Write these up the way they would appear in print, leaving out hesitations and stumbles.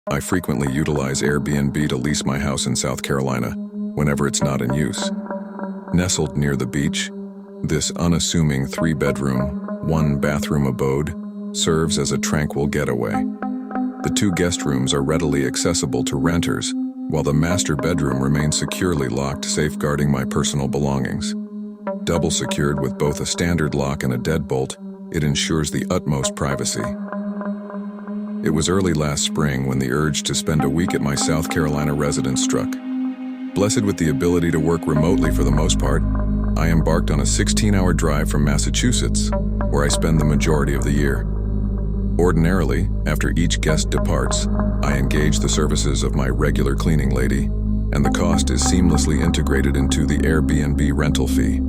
I frequently utilize Airbnb to lease my house in South Carolina whenever it's not in use. Nestled near the beach, this unassuming 3-bedroom, 1-bathroom abode serves as a tranquil getaway. The 2 guest rooms are readily accessible to renters, while the master bedroom remains securely locked, safeguarding my personal belongings. Double secured with both a standard lock and a deadbolt, it ensures the utmost privacy. It was early last spring when the urge to spend a week at my South Carolina residence struck. Blessed with the ability to work remotely for the most part, I embarked on a 16-hour drive from Massachusetts, where I spend the majority of the year. Ordinarily, after each guest departs, I engage the services of my regular cleaning lady, and the cost is seamlessly integrated into the Airbnb rental fee.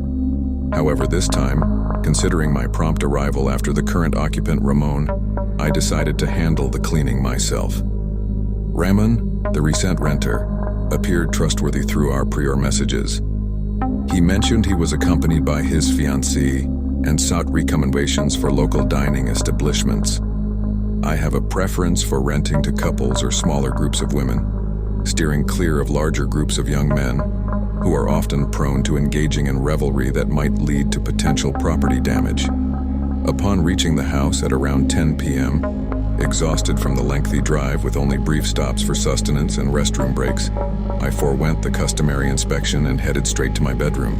However, this time, considering my prompt arrival after the current occupant, Ramon, I decided to handle the cleaning myself. Ramon, the recent renter, appeared trustworthy through our prior messages. He mentioned he was accompanied by his fiancée and sought recommendations for local dining establishments. I have a preference for renting to couples or smaller groups of women, steering clear of larger groups of young men who are often prone to engaging in revelry that might lead to potential property damage. Upon reaching the house at around 10 p.m., exhausted from the lengthy drive with only brief stops for sustenance and restroom breaks, I forewent the customary inspection and headed straight to my bedroom.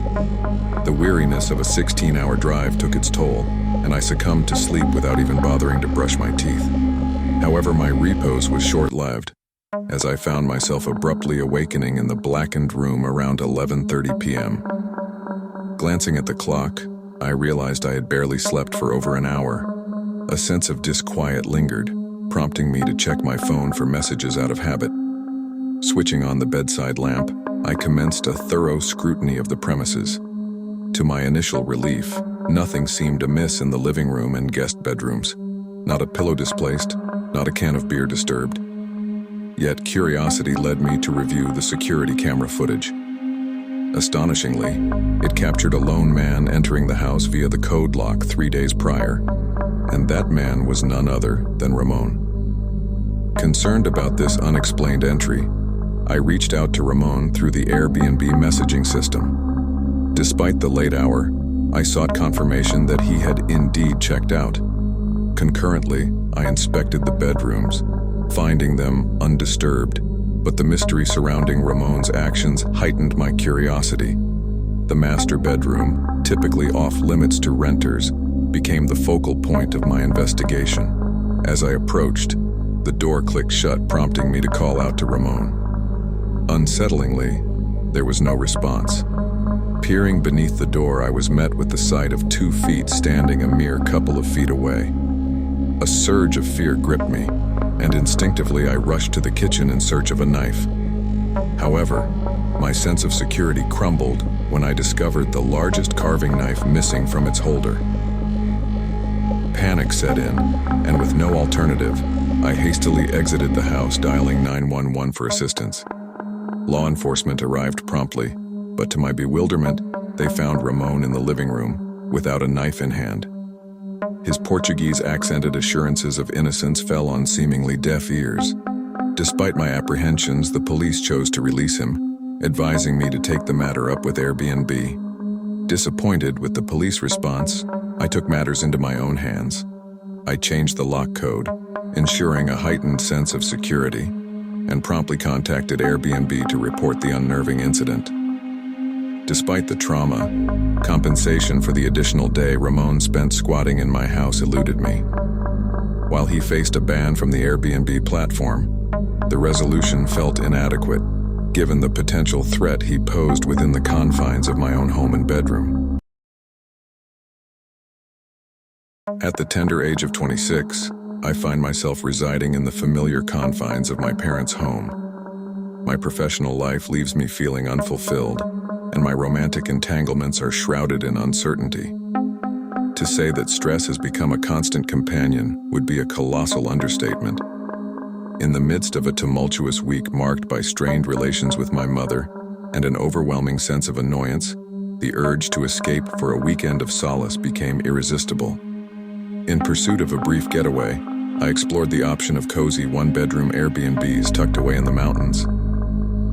The weariness of a 16-hour drive took its toll, and I succumbed to sleep without even bothering to brush my teeth. However, my repose was short-lived, as I found myself abruptly awakening in the blackened room around 11:30 p.m. Glancing at the clock, I realized I had barely slept for over an hour. A sense of disquiet lingered, prompting me to check my phone for messages out of habit. Switching on the bedside lamp, I commenced a thorough scrutiny of the premises. To my initial relief, nothing seemed amiss in the living room and guest bedrooms. Not a pillow displaced, not a can of beer disturbed. Yet curiosity led me to review the security camera footage. Astonishingly, it captured a lone man entering the house via the code lock 3 days prior, and that man was none other than Ramon. Concerned about this unexplained entry, I reached out to Ramon through the Airbnb messaging system. Despite the late hour, I sought confirmation that he had indeed checked out. Concurrently, I inspected the bedrooms, finding them undisturbed, but the mystery surrounding Ramon's actions heightened my curiosity. The master bedroom, typically off-limits to renters, became the focal point of my investigation. As I approached, the door clicked shut, prompting me to call out to Ramon. Unsettlingly, there was no response. Peering beneath the door, I was met with the sight of 2 feet standing a mere couple of feet away. A surge of fear gripped me, and instinctively I rushed to the kitchen in search of a knife. However, my sense of security crumbled when I discovered the largest carving knife missing from its holder. Panic set in, and with no alternative, I hastily exited the house, dialing 911 for assistance. Law enforcement arrived promptly, but to my bewilderment, they found Ramon in the living room, without a knife in hand. His Portuguese-accented assurances of innocence fell on seemingly deaf ears. Despite my apprehensions, the police chose to release him, advising me to take the matter up with Airbnb. Disappointed with the police response, I took matters into my own hands. I changed the lock code, ensuring a heightened sense of security, and promptly contacted Airbnb to report the unnerving incident. Despite the trauma, compensation for the additional day Ramon spent squatting in my house eluded me. While he faced a ban from the Airbnb platform, the resolution felt inadequate, given the potential threat he posed within the confines of my own home and bedroom. At the tender age of 26, I find myself residing in the familiar confines of my parents' home. My professional life leaves me feeling unfulfilled, and my romantic entanglements are shrouded in uncertainty. To say that stress has become a constant companion would be a colossal understatement. In the midst of a tumultuous week marked by strained relations with my mother and an overwhelming sense of annoyance, the urge to escape for a weekend of solace became irresistible. In pursuit of a brief getaway, I explored the option of cozy one-bedroom Airbnbs tucked away in the mountains.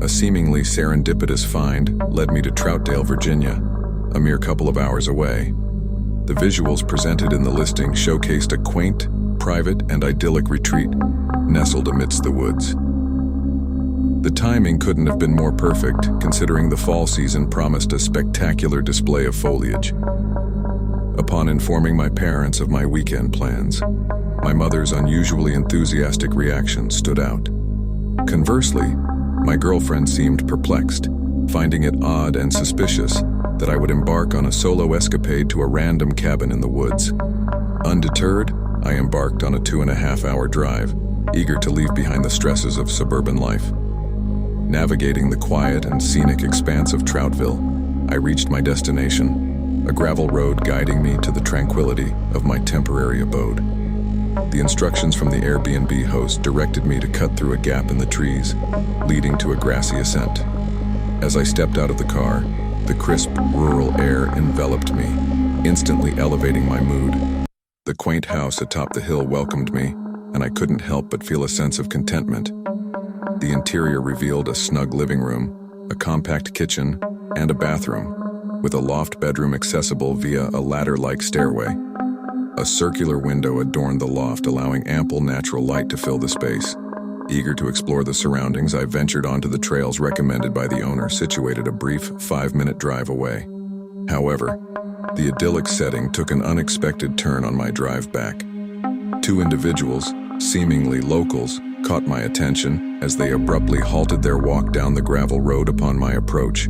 A seemingly serendipitous find led me to Troutdale, Virginia, a mere couple of hours away. The visuals presented in the listing showcased a quaint, private, and idyllic retreat nestled amidst the woods. The timing couldn't have been more perfect, considering the fall season promised a spectacular display of foliage. Upon informing my parents of my weekend plans, my mother's unusually enthusiastic reaction stood out. Conversely, my girlfriend seemed perplexed, finding it odd and suspicious that I would embark on a solo escapade to a random cabin in the woods. Undeterred, I embarked on a 2.5-hour drive, eager to leave behind the stresses of suburban life. Navigating the quiet and scenic expanse of Troutville, I reached my destination, a gravel road guiding me to the tranquility of my temporary abode. The instructions from the Airbnb host directed me to cut through a gap in the trees, leading to a grassy ascent. As I stepped out of the car, the crisp, rural air enveloped me, instantly elevating my mood. The quaint house atop the hill welcomed me, and I couldn't help but feel a sense of contentment. The interior revealed a snug living room, a compact kitchen, and a bathroom, with a loft bedroom accessible via a ladder-like stairway. A circular window adorned the loft, allowing ample natural light to fill the space. Eager to explore the surroundings, I ventured onto the trails recommended by the owner, situated a brief 5-minute drive away. However, the idyllic setting took an unexpected turn on my drive back. Two individuals, seemingly locals, caught my attention as they abruptly halted their walk down the gravel road upon my approach.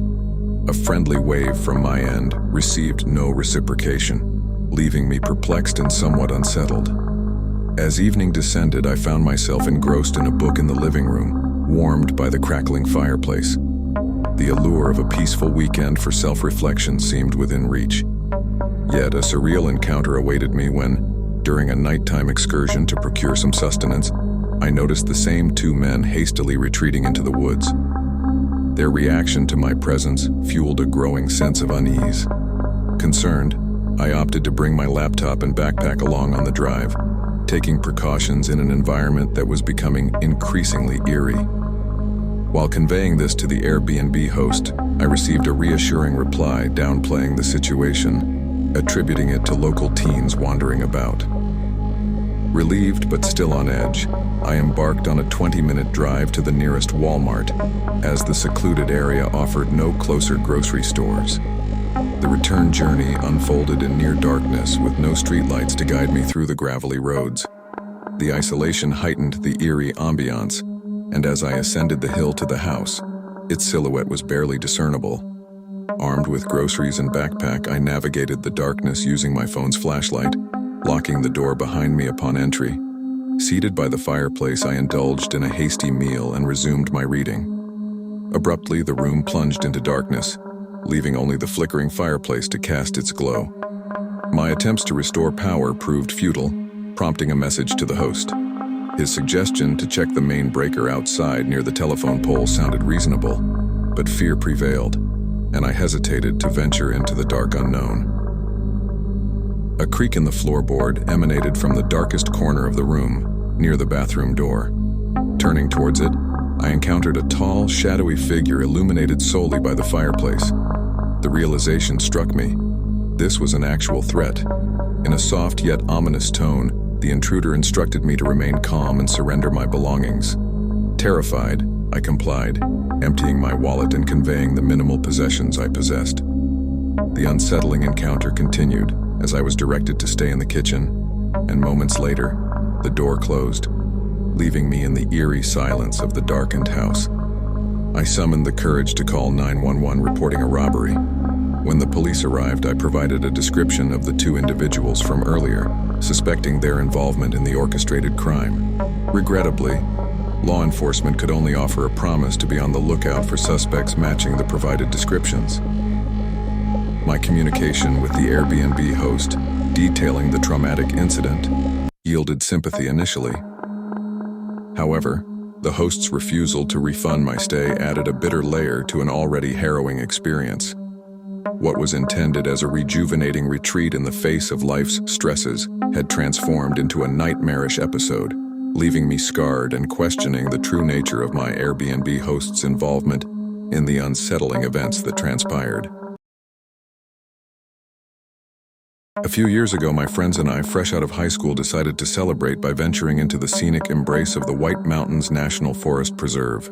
A friendly wave from my end received no reciprocation, leaving me perplexed and somewhat unsettled. As evening descended, I found myself engrossed in a book in the living room, warmed by the crackling fireplace. The allure of a peaceful weekend for self-reflection seemed within reach. Yet a surreal encounter awaited me when, during a nighttime excursion to procure some sustenance, I noticed the same two men hastily retreating into the woods. Their reaction to my presence fueled a growing sense of unease. Concerned, I opted to bring my laptop and backpack along on the drive, taking precautions in an environment that was becoming increasingly eerie. While conveying this to the Airbnb host, I received a reassuring reply downplaying the situation, attributing it to local teens wandering about. Relieved but still on edge, I embarked on a 20-minute drive to the nearest Walmart, as the secluded area offered no closer grocery stores. The return journey unfolded in near darkness with no streetlights to guide me through the gravelly roads. The isolation heightened the eerie ambiance, and as I ascended the hill to the house, its silhouette was barely discernible. Armed with groceries and backpack, I navigated the darkness using my phone's flashlight, locking the door behind me upon entry. Seated by the fireplace, I indulged in a hasty meal and resumed my reading. Abruptly, the room plunged into darkness, leaving only the flickering fireplace to cast its glow. My attempts to restore power proved futile, prompting a message to the host. His suggestion to check the main breaker outside near the telephone pole sounded reasonable, but fear prevailed, and I hesitated to venture into the dark unknown. A creak in the floorboard emanated from the darkest corner of the room, near the bathroom door. Turning towards it, I encountered a tall, shadowy figure illuminated solely by the fireplace. The realization struck me. This was an actual threat. In a soft yet ominous tone, the intruder instructed me to remain calm and surrender my belongings. Terrified, I complied, emptying my wallet and conveying the minimal possessions I possessed. The unsettling encounter continued as I was directed to stay in the kitchen, and moments later, the door closed, leaving me in the eerie silence of the darkened house. I summoned the courage to call 911 reporting a robbery. When the police arrived, I provided a description of the two individuals from earlier, suspecting their involvement in the orchestrated crime. Regrettably, law enforcement could only offer a promise to be on the lookout for suspects matching the provided descriptions. My communication with the Airbnb host, detailing the traumatic incident, yielded sympathy initially. However, the host's refusal to refund my stay added a bitter layer to an already harrowing experience. What was intended as a rejuvenating retreat in the face of life's stresses had transformed into a nightmarish episode, leaving me scarred and questioning the true nature of my Airbnb host's involvement in the unsettling events that transpired. A few years ago, my friends and I, fresh out of high school, decided to celebrate by venturing into the scenic embrace of the White Mountains National Forest Preserve.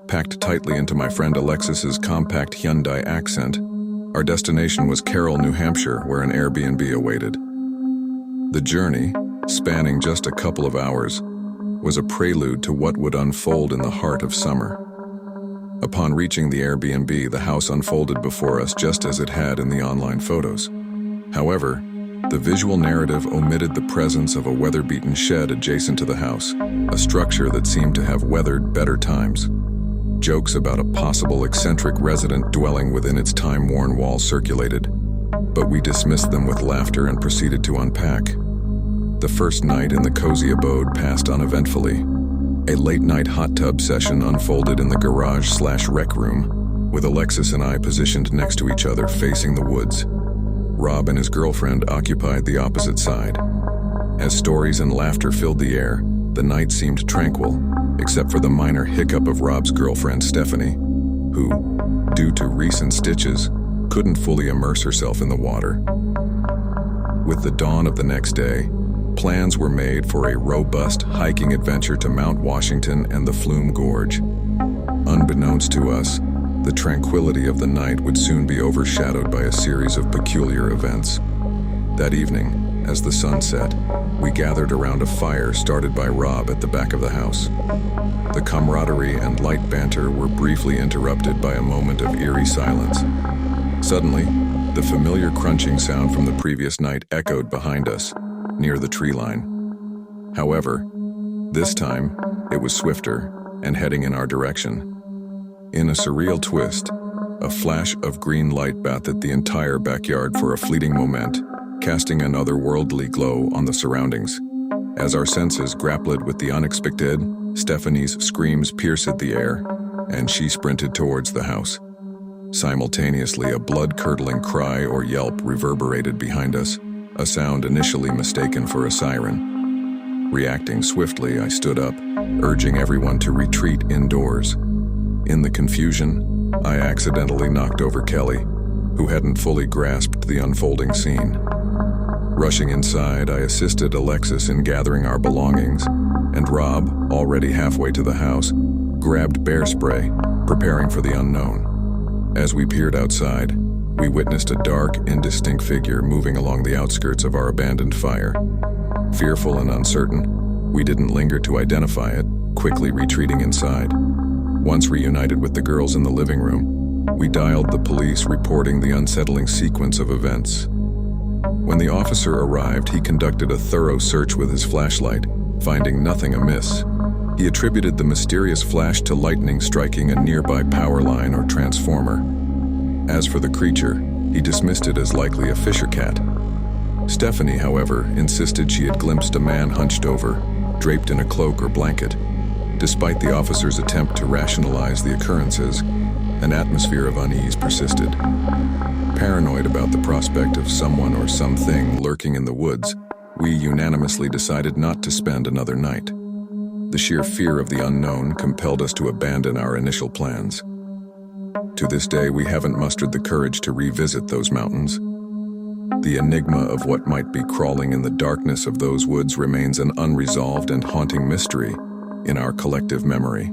Packed tightly into my friend Alexis's compact Hyundai Accent, our destination was Carroll, New Hampshire, where an Airbnb awaited. The journey, spanning just a couple of hours, was a prelude to what would unfold in the heart of summer. Upon reaching the Airbnb, the house unfolded before us just as it had in the online photos. However, the visual narrative omitted the presence of a weather-beaten shed adjacent to the house, a structure that seemed to have weathered better times. Jokes about a possible eccentric resident dwelling within its time-worn walls circulated, but we dismissed them with laughter and proceeded to unpack. The first night in the cozy abode passed uneventfully. A late-night hot tub session unfolded in the garage/rec room, with Alexis and I positioned next to each other facing the woods. Rob and his girlfriend occupied the opposite side. As stories and laughter filled the air, the night seemed tranquil, except for the minor hiccup of Rob's girlfriend Stephanie, who, due to recent stitches, couldn't fully immerse herself in the water. With the dawn of the next day, plans were made for a robust hiking adventure to Mount Washington and the Flume Gorge. Unbeknownst to us, the tranquility of the night would soon be overshadowed by a series of peculiar events. That evening, as the sun set, we gathered around a fire started by Rob at the back of the house. The camaraderie and light banter were briefly interrupted by a moment of eerie silence. Suddenly, the familiar crunching sound from the previous night echoed behind us, near the tree line. However, this time, it was swifter and heading in our direction. In a surreal twist, a flash of green light bathed the entire backyard for a fleeting moment, casting an otherworldly glow on the surroundings. As our senses grappled with the unexpected, Stephanie's screams pierced the air, and she sprinted towards the house. Simultaneously, a blood-curdling cry or yelp reverberated behind us, a sound initially mistaken for a siren. Reacting swiftly, I stood up, urging everyone to retreat indoors. In the confusion, I accidentally knocked over Kelly, who hadn't fully grasped the unfolding scene. Rushing inside, I assisted Alexis in gathering our belongings, and Rob, already halfway to the house, grabbed bear spray, preparing for the unknown. As we peered outside, we witnessed a dark, indistinct figure moving along the outskirts of our abandoned fire. Fearful and uncertain, we didn't linger to identify it, quickly retreating inside. Once reunited with the girls in the living room, we dialed the police, reporting the unsettling sequence of events. When the officer arrived, he conducted a thorough search with his flashlight, finding nothing amiss. He attributed the mysterious flash to lightning striking a nearby power line or transformer. As for the creature, he dismissed it as likely a fisher cat. Stephanie, however, insisted she had glimpsed a man hunched over, draped in a cloak or blanket. Despite the officer's attempt to rationalize the occurrences, an atmosphere of unease persisted. Paranoid about the prospect of someone or something lurking in the woods, we unanimously decided not to spend another night. The sheer fear of the unknown compelled us to abandon our initial plans. To this day, we haven't mustered the courage to revisit those mountains. The enigma of what might be crawling in the darkness of those woods remains an unresolved and haunting mystery in our collective memory.